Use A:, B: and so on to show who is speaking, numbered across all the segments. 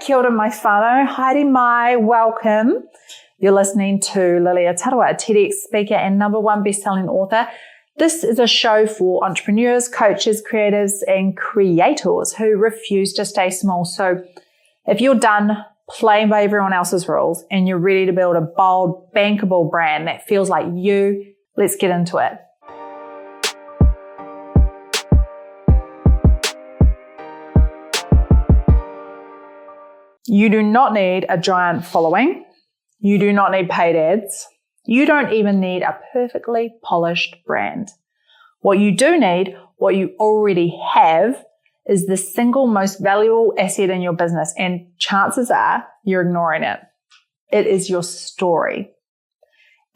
A: Kia ora mai whānau, haere mai, welcome. You're listening to Lilia Tarawa, a TEDx speaker and #1 best-selling author. This is a show for entrepreneurs, coaches, creatives, and creators who refuse to stay small. So if you're done playing by everyone else's rules and you're ready to build a bold, bankable brand that feels like you, let's get into it. You do not need a giant following. You do not need paid ads. You don't even need a perfectly polished brand. What you do need, what you already have, is the single most valuable asset in your business, and chances are you're ignoring it. It is your story,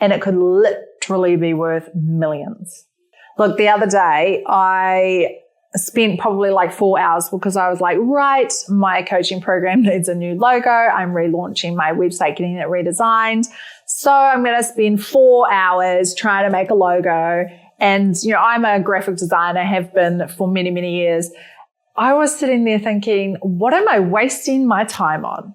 A: and it could literally be worth millions. Look, the other day, I spent probably like 4 hours because I was like, right, my coaching program needs a new logo. I'm relaunching my website, getting it redesigned. So I'm going to spend 4 hours trying to make a logo. And, I'm a graphic designer, have been for many, many years. I was sitting there thinking, what am I wasting my time on?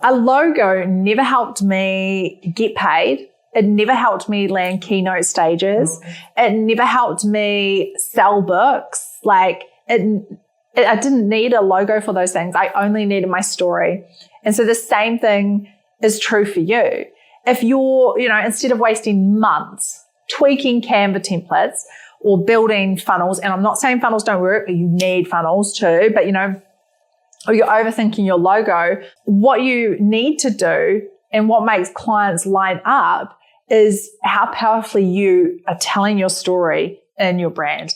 A: A logo never helped me get paid. It never helped me land keynote stages. It never helped me sell books. I didn't need a logo for those things. I only needed my story. And so the same thing is true for you. If you're, instead of wasting months tweaking Canva templates or building funnels, and I'm not saying funnels don't work, you need funnels too, but or you're overthinking your logo, what you need to do and what makes clients line up is how powerfully you are telling your story in your brand.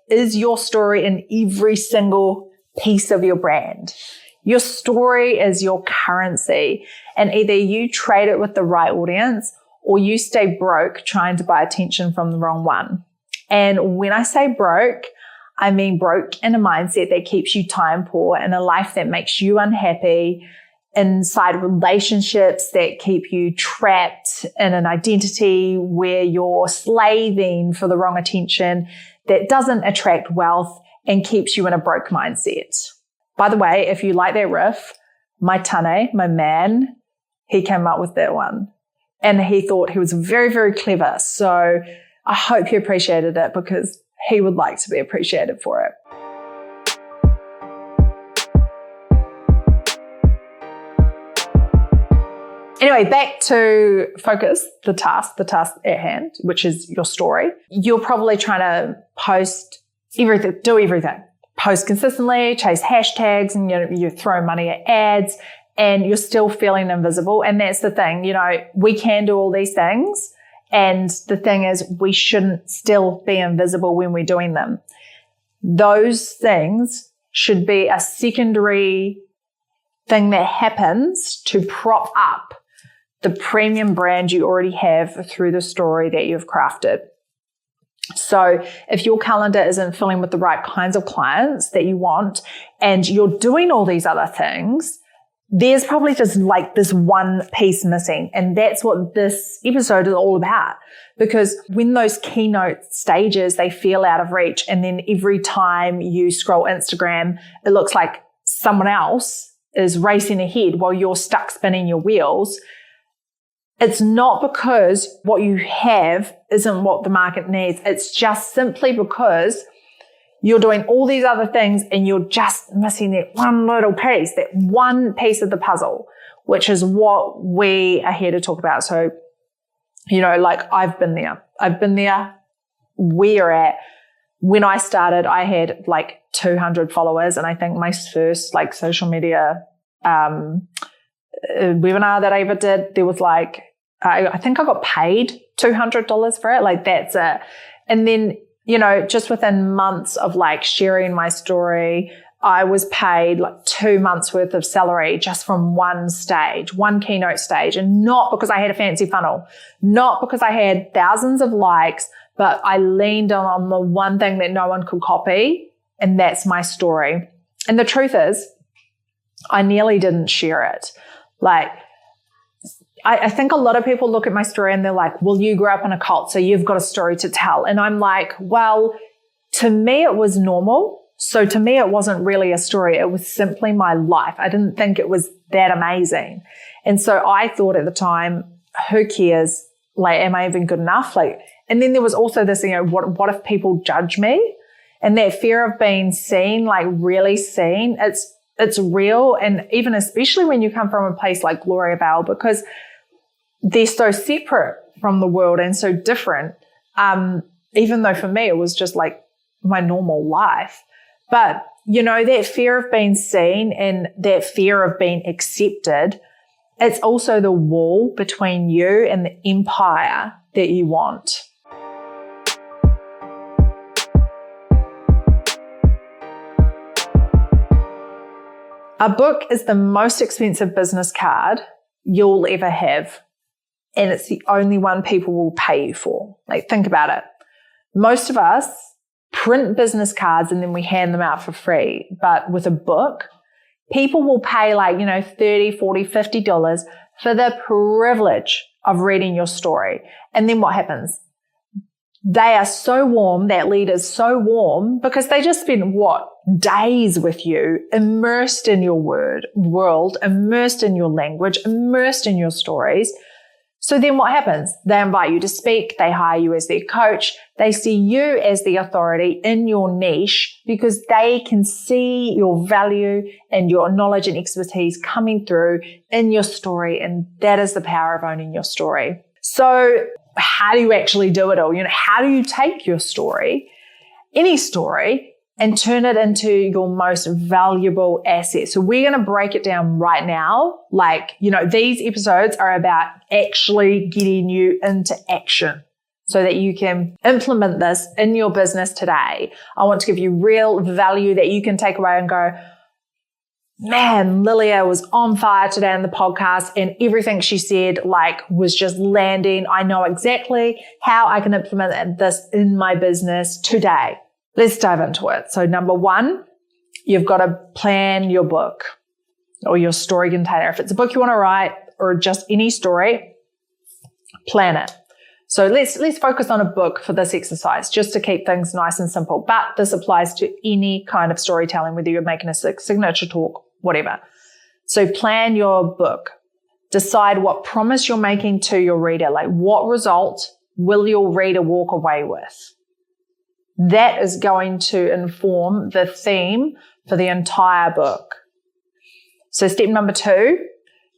A: Is your story in every single piece of your brand? Your story is your currency, and either you trade it with the right audience or you stay broke trying to buy attention from the wrong one. And when I say broke, I mean broke in a mindset that keeps you time poor, in a life that makes you unhappy, inside relationships that keep you trapped in an identity where you're slaving for the wrong attention, that doesn't attract wealth and keeps you in a broke mindset. By the way, if you like that riff, my tane, my man, he came up with that one. And he thought he was very, very clever. So I hope he appreciated it, because he would like to be appreciated for it. Anyway, back to focus, the task at hand, which is your story. You're probably trying to post everything, do everything. Post consistently, chase hashtags, and you throw money at ads, and you're still feeling invisible. And that's the thing, we can do all these things. And the thing is, we shouldn't still be invisible when we're doing them. Those things should be a secondary thing that happens to prop up the premium brand you already have through the story that you've crafted. So if your calendar isn't filling with the right kinds of clients that you want, and you're doing all these other things, there's probably just this one piece missing. And that's what this episode is all about. Because when those keynote stages, they feel out of reach, and then every time you scroll Instagram, it looks like someone else is racing ahead while you're stuck spinning your wheels. It's not because what you have isn't what the market needs. It's just simply because you're doing all these other things and you're just missing that one little piece, that one piece of the puzzle, which is what we are here to talk about. So, I've been there where you're at. When I started, I had 200 followers, and I think my first social media webinar that I ever did, there was I think I got paid $200 for it. That's it. And then, just within months of sharing my story, I was paid 2 months worth of salary just from one stage, one keynote stage. And not because I had a fancy funnel, not because I had thousands of likes, but I leaned on the one thing that no one could copy. And that's my story. And the truth is, I nearly didn't share it. I think a lot of people look at my story and they're like, well, you grew up in a cult, so you've got a story to tell. And I'm like, well, to me, it was normal. So to me, it wasn't really a story. It was simply my life. I didn't think it was that amazing. And so I thought at the time, who cares? Like, am I even good enough? Like, and then there was also this, what if people judge me? And that fear of being seen, like really seen, it's real. And even especially when you come from a place like Gloria Bell, because they're so separate from the world and so different. Even though for me, it was just like my normal life. But, that fear of being seen and that fear of being accepted, it's also the wall between you and the empire that you want. A book is the most expensive business card you'll ever have. And it's the only one people will pay you for. Like, think about it. Most of us print business cards and then we hand them out for free. But with a book, people will pay like, $30, $40, $50 for the privilege of reading your story. And then what happens? They are so warm, that leader's so warm because they just spent days with you, immersed in your world, immersed in your language, immersed in your stories. So then what happens? They invite you to speak. They hire you as their coach. They see you as the authority in your niche because they can see your value and your knowledge and expertise coming through in your story. And that is the power of owning your story. So how do you actually do it all? How do you take your story, any story, and turn it into your most valuable asset? So we're going to break it down right now. These episodes are about actually getting you into action so that you can implement this in your business today. I want to give you real value that you can take away and go, man, Lilia was on fire today on the podcast and everything she said was just landing. I know exactly how I can implement this in my business today. Let's dive into it. So number one, you've got to plan your book or your story container. If it's a book you want to write or just any story, plan it. So let's focus on a book for this exercise just to keep things nice and simple. But this applies to any kind of storytelling, whether you're making a signature talk, whatever. So plan your book. Decide what promise you're making to your reader. Like, what result will your reader walk away with? That is going to inform the theme for the entire book. So step number 2,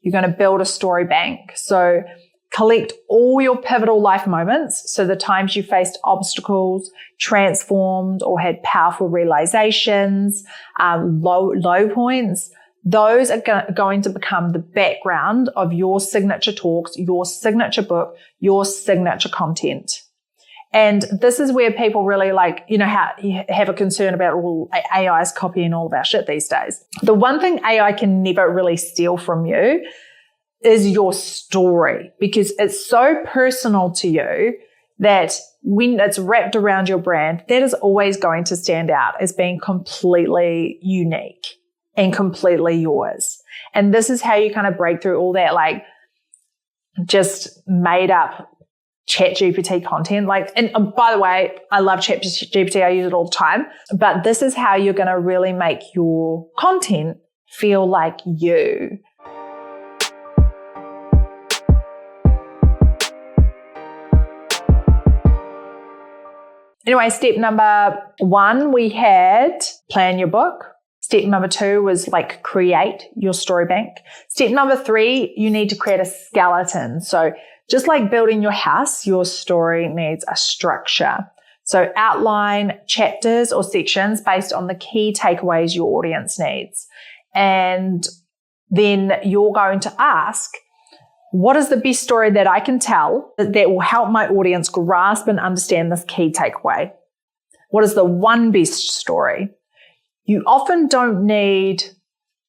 A: you're going to build a story bank. So collect all your pivotal life moments. So the times you faced obstacles, transformed, or had powerful realizations, low points. Those are going to become the background of your signature talks, your signature book, your signature content. And this is where people really have a concern about all AI's copying all of our shit these days. The one thing AI can never really steal from you is your story, because it's so personal to you that when it's wrapped around your brand, that is always going to stand out as being completely unique and completely yours. And this is how you kind of break through all that just made up ChatGPT content. And by the way, I love ChatGPT. I use it all the time. But this is how you're going to really make your content feel like you. Anyway, step number 1, we had plan your book. Step number 2 was create your story bank. Step number 3, you need to create a skeleton. So just like building your house, your story needs a structure. So outline chapters or sections based on the key takeaways your audience needs. And then you're going to ask, what is the best story that I can tell that will help my audience grasp and understand this key takeaway? What is the one best story? You often don't need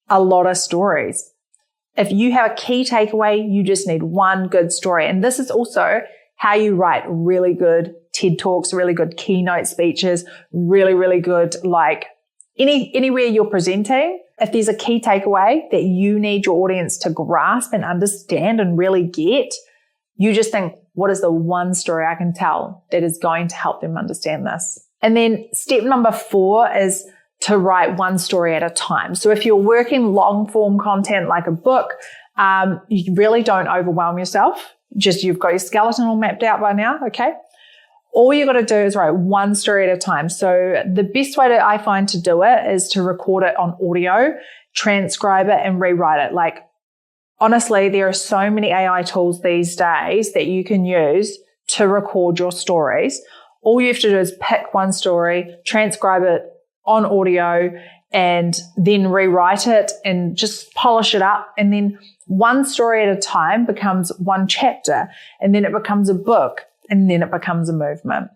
A: a lot of stories. If you have a key takeaway, you just need one good story. And this is also how you write really good TED Talks, really good keynote speeches, really, really good, anywhere you're presenting. If there's a key takeaway that you need your audience to grasp and understand and really get, you just think, what is the one story I can tell that is going to help them understand this? And then step number 4 is to write one story at a time. So if you're working long form content like a book, you really don't overwhelm yourself. Just you've got your skeleton all mapped out by now, okay? All you got to do is write one story at a time. So the best way that I find to do it is to record it on audio, transcribe it, and rewrite it. Like, honestly, there are so many AI tools these days that you can use to record your stories. All you have to do is pick one story, transcribe it on audio, and then rewrite it and just polish it up. And then one story at a time becomes one chapter, and then it becomes a book, and then it becomes a movement.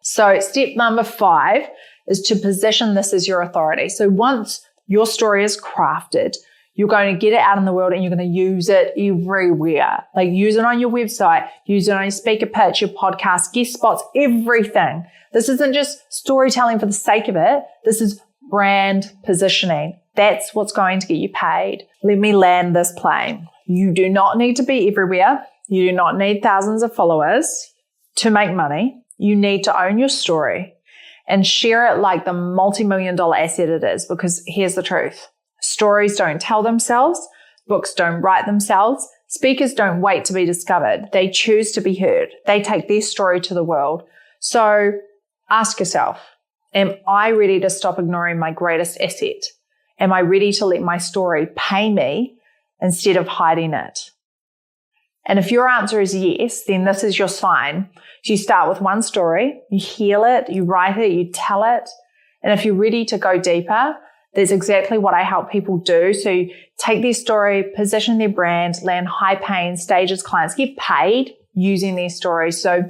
A: So step number 5 is to position this as your authority. So once your story is crafted, you're going to get it out in the world and you're going to use it everywhere. Like, use it on your website, use it on your speaker pitch, your podcast, guest spots, everything. This isn't just storytelling for the sake of it. This is brand positioning. That's what's going to get you paid. Let me land this plane. You do not need to be everywhere. You do not need thousands of followers to make money. You need to own your story and share it like the multi-million-dollar asset it is, because here's the truth. Stories don't tell themselves. Books don't write themselves. Speakers don't wait to be discovered. They choose to be heard. They take their story to the world. So ask yourself, am I ready to stop ignoring my greatest asset? Am I ready to let my story pay me instead of hiding it? And if your answer is yes, then this is your sign. So you start with one story, you heal it, you write it, you tell it. And if you're ready to go deeper, that's exactly what I help people do. So you take their story, position their brand, land high paying stages clients, get paid using their stories. So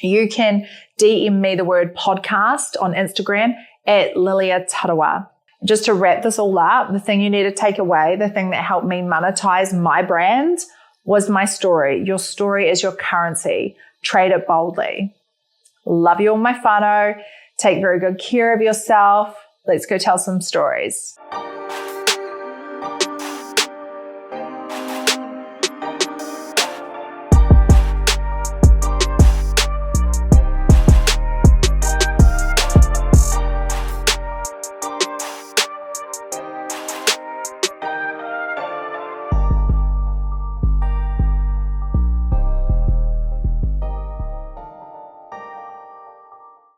A: you can DM me the word podcast on Instagram at Lilia Tarawa. Just to wrap this all up, the thing you need to take away, the thing that helped me monetize my brand was my story. Your story is your currency. Trade it boldly. Love you all, my whānau. Take very good care of yourself. Let's go tell some stories.